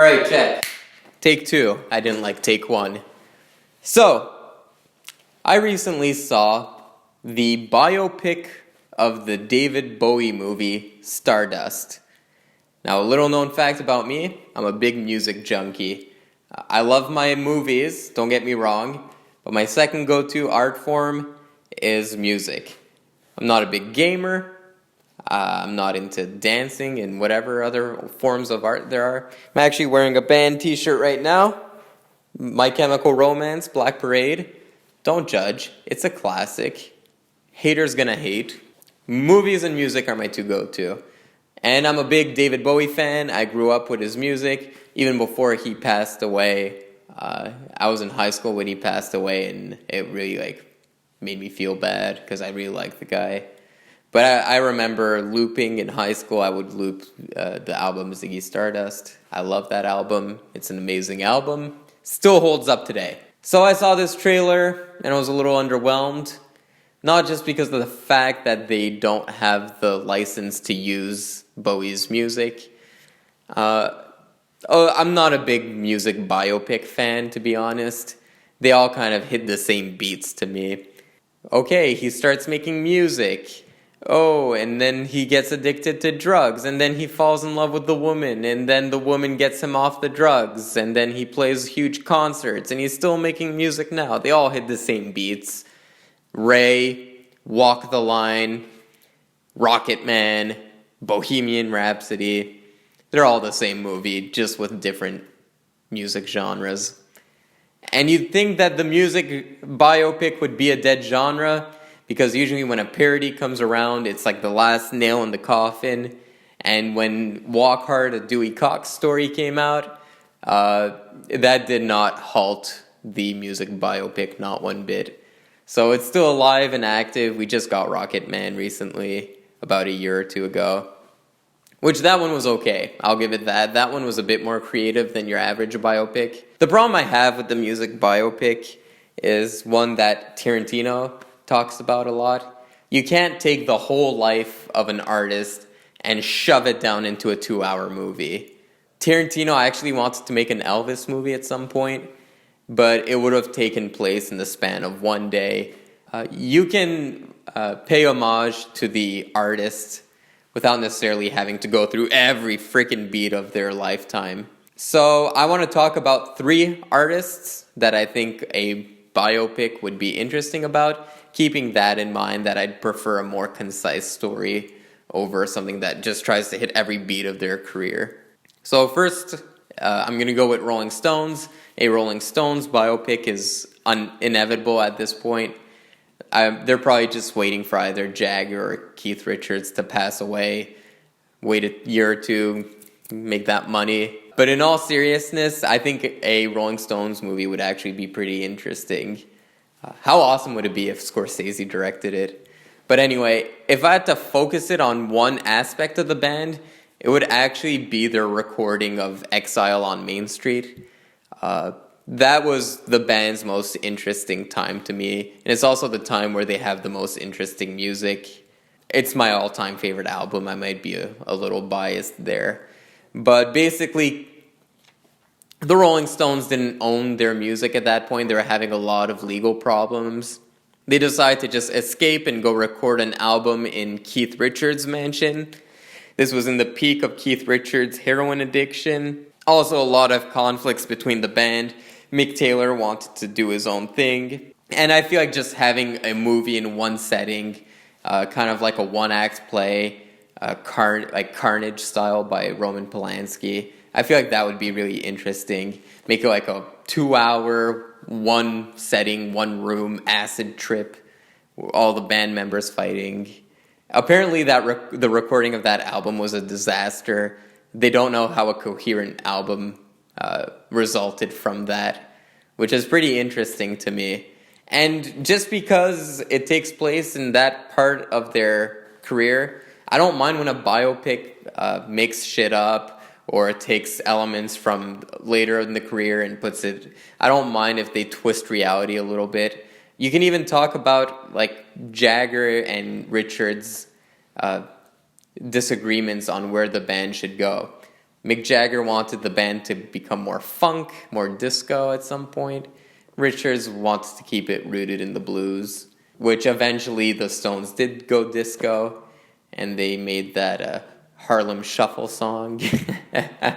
Alright, check. Take two. I didn't like take one. So, I recently saw the biopic of the David Bowie movie, Stardust. Now, a little known fact about me, I'm a big music junkie. I love my movies, don't get me wrong, but my second go-to art form is music. I'm not a big gamer. I'm not into dancing and whatever other forms of art there are. I'm actually wearing a band t-shirt right now. My Chemical Romance, Black Parade. Don't judge. It's a classic. Haters gonna hate. Movies and music are my two go-to. And I'm a big David Bowie fan. I grew up with his music. Even before he passed away, I was in high school when he passed away, and it really made me feel bad because I really like the guy. But I remember looping in high school. I would loop the album Ziggy Stardust. I love that album. It's an amazing album. Still holds up today. So I saw this trailer and I was a little underwhelmed. Not just because of the fact that they don't have the license to use Bowie's music. I'm not a big music biopic fan, to be honest. They all kind of hit the same beats to me. Okay, he starts making music. Oh, and then he gets addicted to drugs, and then he falls in love with the woman, and then the woman gets him off the drugs, and then he plays huge concerts, and he's still making music now. They all hit the same beats. Ray, Walk the Line, Rocket Man, Bohemian Rhapsody. They're all the same movie, just with different music genres. And you'd think that the music biopic would be a dead genre, because usually when a parody comes around, it's like the last nail in the coffin. And when Walk Hard, a Dewey Cox story came out, that did not halt the music biopic, not one bit. So it's still alive and active. We just got Rocket Man recently, about a year or two ago. Which, that one was okay. I'll give it that. That one was a bit more creative than your average biopic. The problem I have with the music biopic is one that Tarantino talks about a lot. You can't take the whole life of an artist and shove it down into a 2-hour movie. Tarantino actually wanted to make an Elvis movie at some point, but it would have taken place in the span of one day. You can pay homage to the artist without necessarily having to go through every freaking beat of their lifetime. So I want to talk about 3 artists that I think a biopic would be interesting about, keeping that in mind that I'd prefer a more concise story over something that just tries to hit every beat of their career. So first, I'm going to go with Rolling Stones. A Rolling Stones biopic is inevitable at this point. They're probably just waiting for either Jagger or Keith Richards to pass away, wait a year or two, make that money. But in all seriousness, I think a Rolling Stones movie would actually be pretty interesting. How awesome would it be if Scorsese directed it? But anyway, if I had to focus it on one aspect of the band, it would actually be their recording of Exile on Main Street. That was the band's most interesting time to me. And it's also the time where they have the most interesting music. It's my all-time favorite album. I might be a little biased there. But basically, the Rolling Stones didn't own their music at that point. They were having a lot of legal problems. They decided to just escape and go record an album in Keith Richards' mansion. This was in the peak of Keith Richards' heroin addiction. Also, a lot of conflicts between the band. Mick Taylor wanted to do his own thing. And I feel like just having a movie in one setting, kind of like a one-act play, like Carnage Style by Roman Polanski, I feel like that would be really interesting. Make it like a 2-hour, one setting, one room, acid trip, all the band members fighting. Apparently the recording of that album was a disaster. They don't know how a coherent album resulted from that, which is pretty interesting to me. And just because it takes place in that part of their career, I don't mind when a biopic makes shit up or takes elements from later in the career and puts it... I don't mind if they twist reality a little bit. You can even talk about like Jagger and Richards' disagreements on where the band should go. Mick Jagger wanted the band to become more funk, more disco at some point. Richards wants to keep it rooted in the blues, which eventually the Stones did go disco, and they made that Harlem Shuffle song. A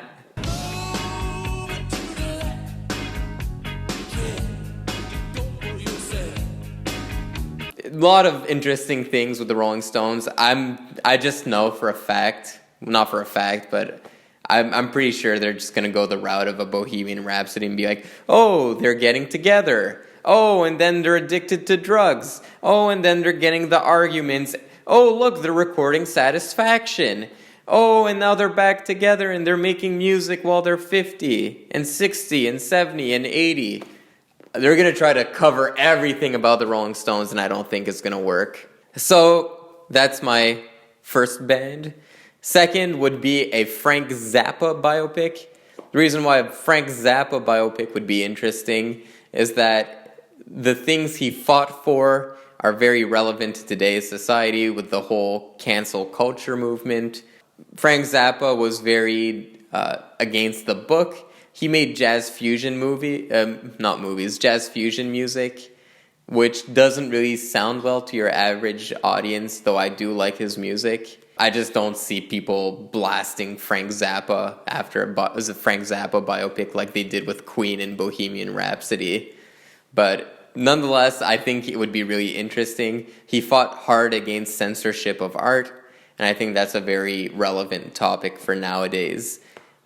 lot of interesting things with the Rolling Stones. I just know for a fact, not for a fact, but I'm pretty sure they're just gonna go the route of a Bohemian Rhapsody and be like, oh, they're getting together. Oh, and then they're addicted to drugs. Oh, and then they're getting the arguments. Oh, look, they're recording Satisfaction. Oh, and now they're back together and they're making music while they're 50 and 60 and 70 and 80. They're going to try to cover everything about the Rolling Stones, and I don't think it's going to work. So that's my first band. Second would be a Frank Zappa biopic. The reason why a Frank Zappa biopic would be interesting is that the things he fought for are very relevant to today's society with the whole cancel culture movement. Frank Zappa was very against the book. He made jazz fusion jazz fusion music, which doesn't really sound well to your average audience, though I do like his music. I just don't see people blasting Frank Zappa after a Frank Zappa biopic like they did with Queen and Bohemian Rhapsody. But nonetheless, I think it would be really interesting. He fought hard against censorship of art, and I think that's a very relevant topic for nowadays.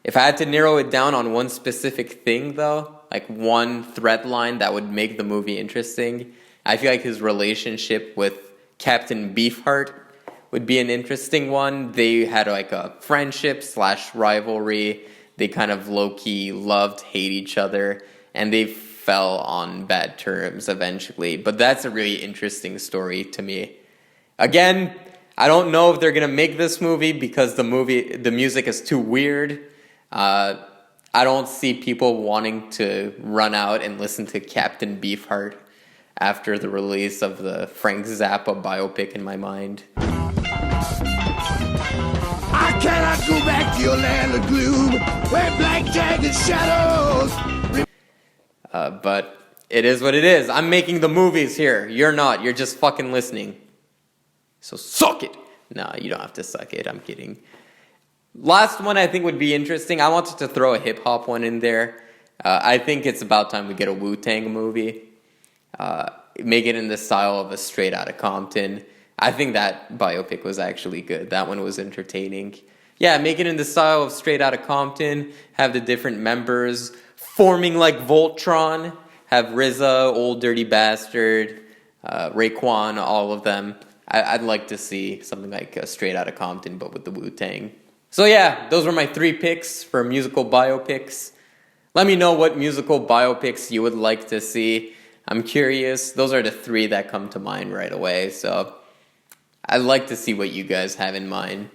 If I had to narrow it down on one specific thing, though, like one thread line that would make the movie interesting, I feel like his relationship with Captain Beefheart would be an interesting one. They had like a friendship / rivalry. They kind of low-key loved, hate each other, and they fell on bad terms eventually. But that's a really interesting story to me. Again, I don't know if they're going to make this movie because the music is too weird. I don't see people wanting to run out and listen to Captain Beefheart after the release of the Frank Zappa biopic in my mind. I cannot go back to your land of gloom where black jagged shadows. But it is what it is. I'm making the movies here. You're not. You're just fucking listening. So suck it. No, you don't have to suck it. I'm kidding. Last one I think would be interesting. I wanted to throw a hip-hop one in there. I think it's about time we get a Wu-Tang movie. Make it in the style of a Straight Outta Compton. I think that biopic was actually good. That one was entertaining. Yeah, make it in the style of Straight Outta Compton. Have the different members forming like Voltron. Have RZA, Old Dirty Bastard, Raekwon, all of them. I'd like to see something like a Straight Outta Compton, but with the Wu-Tang. So yeah, those were my 3 picks for musical biopics. Let me know what musical biopics you would like to see. I'm curious. Those are the 3 that come to mind right away. So I'd like to see what you guys have in mind.